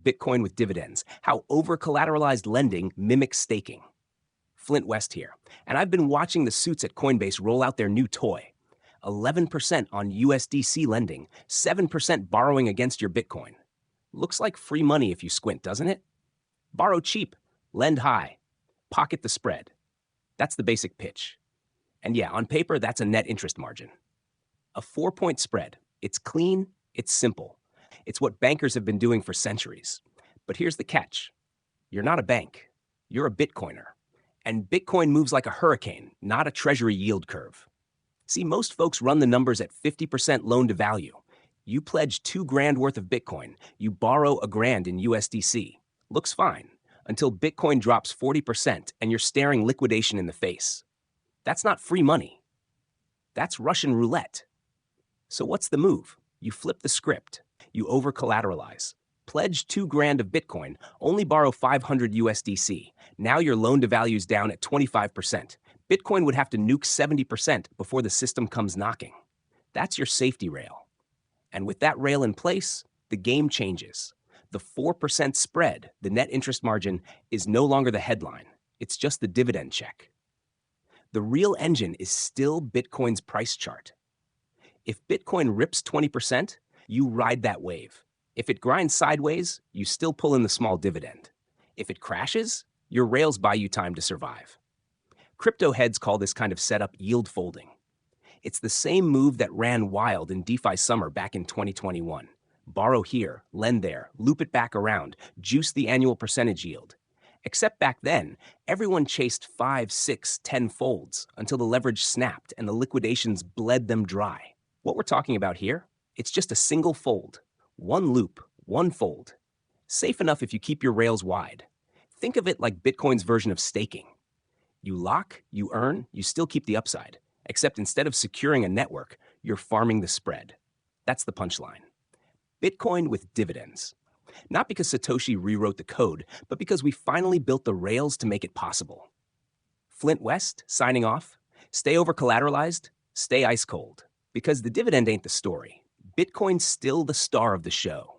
Bitcoin with dividends, how over-collateralized lending mimics staking. Flint West here, and I've been watching the suits at Coinbase roll out their new toy. 11% on USDC lending, 7% borrowing against your Bitcoin. Looks like free money if you squint, doesn't it? Borrow cheap, lend high, pocket the spread. That's the basic pitch. And yeah, on paper, that's a net interest margin. A 4-point spread. It's clean, it's simple. It's what bankers have been doing for centuries. But here's the catch. You're not a bank. You're a Bitcoiner. And Bitcoin moves like a hurricane, not a treasury yield curve. See, most folks run the numbers at 50% loan to value. You pledge $2,000 worth of Bitcoin. You borrow $1,000 in USDC. Looks fine, until Bitcoin drops 40% and you're staring liquidation in the face. That's not free money. That's Russian roulette. So what's the move? You flip the script. You over-collateralize. Pledge $2,000 of Bitcoin, only borrow 500 USDC. Now your loan to value's down at 25%. Bitcoin would have to nuke 70% before the system comes knocking. That's your safety rail. And with that rail in place, the game changes. The 4% spread, the net interest margin, is no longer the headline. It's just the dividend check. The real engine is still Bitcoin's price chart. If Bitcoin rips 20%, you ride that wave. If it grinds sideways, you still pull in the small dividend. If it crashes, your rails buy you time to survive. Crypto heads call this kind of setup yield folding. It's the same move that ran wild in DeFi summer back in 2021. Borrow here, lend there, loop it back around, juice the annual percentage yield. Except back then, everyone chased 5, 6, 10 folds until the leverage snapped and the liquidations bled them dry. What we're talking about here, it's just a single fold. One loop, one fold. Safe enough if you keep your rails wide. Think of it like Bitcoin's version of staking. You lock, you earn, you still keep the upside. Except instead of securing a network, you're farming the spread. That's the punchline. Bitcoin with dividends. Not because Satoshi rewrote the code, but because we finally built the rails to make it possible. Flint West, signing off. Stay over-collateralized, stay ice cold. Because the dividend ain't the story. Bitcoin's still the star of the show.